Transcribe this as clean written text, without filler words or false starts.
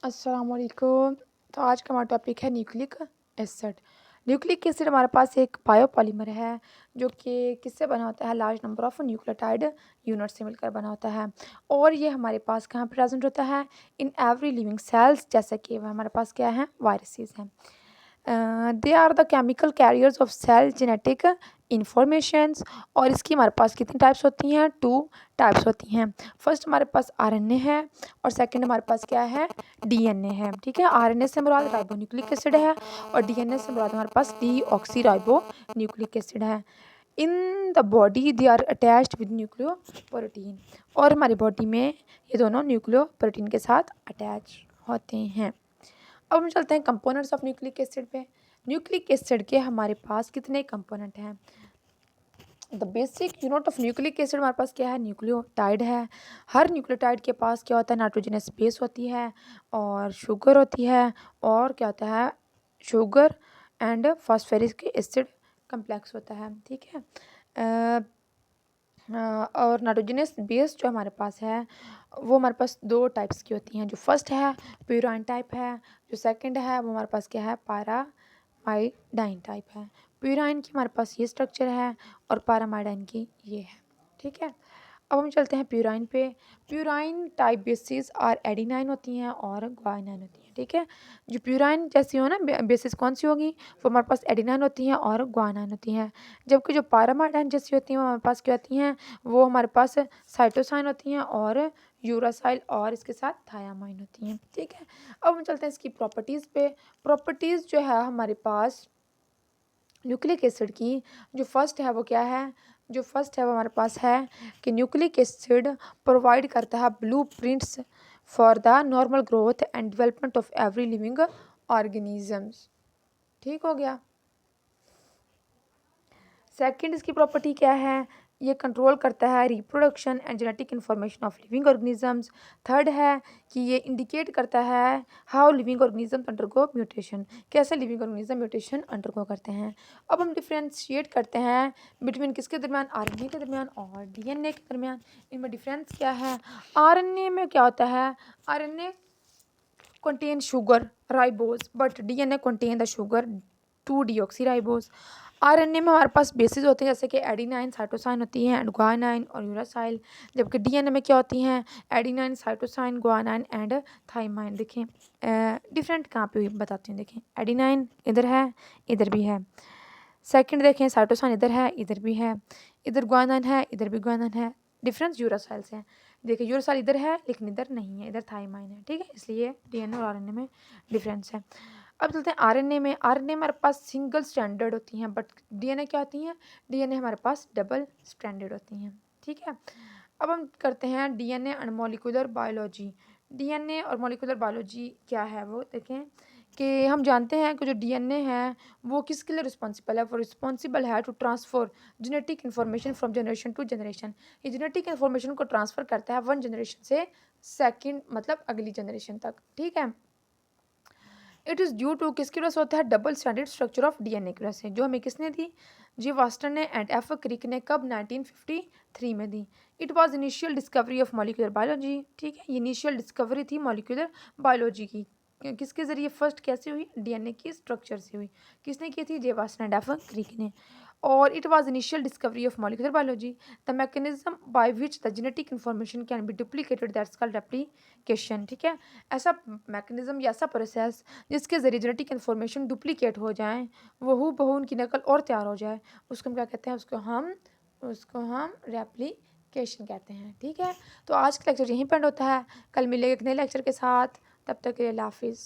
अस्सलामुअलैकुम। तो आज का हमारा टॉपिक है न्यूक्लिक एसिड। न्यूक्लिक एसिड हमारे पास एक बायोपॉलीमर है जो कि किससे बना होता है, large number of nucleotide unit से मिलकर बना होता है। और ये हमारे पास कहाँ प्रेजेंट होता है, इन एवरी लिविंग सेल्स, जैसे कि वह हमारे पास क्या है, वायरसेस हैं। They are the chemical carriers of cell genetic informations. और इसकी हमारे पास कितनी टाइप्स होती हैं, 2 टाइप्स होती हैं। फर्स्ट हमारे पास आरएनए है और सेकंड हमारे पास क्या है, डीएनए है। ठीक है, आरएनए से मुराद राइबोन्यूक्लिक एसिड है और डीएनए से मुराद हमारे पास डीऑक्सी राइबोन्यूक्लिक एसिड है। In the body they are attached with nucleoprotein. और हमारी बॉडी में ये दोनों न्यूक्लियो प्रोटीन के साथ अटैच होते हैं। अब हम चलते हैं कंपोनेंट्स ऑफ न्यूक्लिक एसिड पे। न्यूक्लिक एसिड के हमारे पास कितने कंपोनेंट हैं। The basic unit of nucleic acid हमारे पास क्या है, न्यूक्लियोटाइड है। हर न्यूक्लियोटाइड के पास क्या होता है, नाइट्रोजनस बेस होती है और शुगर होती है, और क्या होता है, sugar and phosphoric acid complex होता है। ठीक है, और नाइट्रोजनस बेस जो हमारे पास है वो हमारे पास 2 टाइप्स की होती हैं। जो फर्स्ट है प्यूराइन टाइप है, जो सेकंड है वो हमारे पास क्या है, पैरामाइडाइन टाइप है। प्यूराइन की हमारे पास ये स्ट्रक्चर है और पैरामाइडाइन की ये है। ठीक है, अब हम चलते हैं प्यूराइन पे। प्यूराइन टाइप बेसिस और एडिनाइन होती हैं और ग्वाइनाइन होती हैं। ठीक है, जो प्यूराइन जैसी हो ना बेसिस कौन सी होगी, वो हमारे पास एडिनाइन होती हैं और ग्वाइनाइन होती हैं। जबकि जो पैरामाइडाइन जैसी होती हैं वो हमारे पास क्या होती हैं, वो हमारे पास साइटोसाइन होती हैं और यूरासाइल और इसके साथ थायामाइन होती हैं। ठीक है, अब हम चलते हैं इसकी प्रॉपर्टीज़ पे। प्रॉपर्टीज़ जो है हमारे पास न्यूक्लिक एसिड की, जो फर्स्ट है वो क्या है, जो फर्स्ट है वो हमारे पास है कि न्यूक्लिक एसिड प्रोवाइड करता है blueprints for the normal growth and development of every living organisms. ठीक हो गया। सेकंड इसकी प्रॉपर्टी क्या है, ये कंट्रोल करता है reproduction and genetic information of living organisms. Third है कि ये इंडिकेट करता है how living organisms undergo mutation, कैसे लिविंग ऑर्गेनिज्म म्यूटेशन अंडरगो करते हैं। अब हम डिफ्रेंशिएट करते हैं बिटवीन किसके दरमियान, आरएनए के दरमियान और डीएनए के दरमियान। इनमें डिफरेंस क्या है। आरएनए में क्या होता है, RNA contain sugar ribose but DNA contain the sugar 2-deoxyribose। RNA में हमारे पास बेसिस होते हैं जैसे कि एडिनाइन, साइटोसाइन होती हैं एंड ग्वानाइन और यूरासाइल। जबकि डीएनए में क्या होती हैं, adenine, cytosine, guanine and thymine. देखें डिफरेंट कहाँ पे हुई बताती हूँ। देखें एडिनाइन इधर है, इधर भी है। सेकंड देखें साइटोसाइन इधर है, इधर भी है। इधर ग्वानाइन है, इधर भी ग्वानाइन है। डिफरेंस यूरासाइल से है। देखिए यूरासाइल इधर है लेकिन इधर नहीं है, इधर थाइमाइन है। ठीक है, इसलिए डीएनए और आरएनए में डिफरेंस है। अब चलते हैं आरएनए में। आरएनए हमारे पास सिंगल स्ट्रैंडेड होती हैं बट डीएनए क्या होती हैं, डीएनए हमारे पास डबल स्ट्रैंडेड होती हैं। ठीक है, अब हम करते हैं DNA and molecular biology. DNA और मॉलिक्यूलर बायोलॉजी क्या है वो देखें कि हम जानते हैं कि जो डीएनए है वो किसके लिए रिस्पॉन्सिबल है, वो रिस्पॉन्सिबल है to transfer genetic information from generation to generation. ये जेनेटिक इन्फॉर्मेशन को ट्रांसफ़र करता है वन जनरेशन से सेकंड मतलब अगली जनरेशन तक। ठीक है, इट इज़ ड्यू टू किसकी वजह से होता है, double standard structure of DNA की वजह से, जो हमें किसने दी, जी वास्टर ने एंड एफ क्रिक ने कब 1953 में दी। It was initial discovery of molecular biology. ठीक है, ये इनिशियल डिस्कवरी थी मॉलिक्यूलर बायोलॉजी की। किसके ज़रिए फर्स्ट कैसे हुई, डीएनए की स्ट्रक्चर से हुई। किसने की थी, जे वास्टर एंड एफ क्रिक ने। और it was initial discovery of molecular biology. The mechanism by which the genetic information can be duplicated, that's called replication. ठीक है, ऐसा मैकेनिज्म या ऐसा प्रोसेस जिसके ज़रिए जेनेटिक इन्फॉर्मेशन डुप्लीकेट हो जाए, वो हूबहू उनकी नकल और तैयार हो जाए, उसको हम क्या कहते हैं, उसको हम रेप्लिकेशन कहते हैं। ठीक है, तो आज का लेक्चर यहीं पर एंड होता है। कल मिलेंगे एक नए लेक्चर के साथ, तब तक के लिए अल्लाह हाफिज़।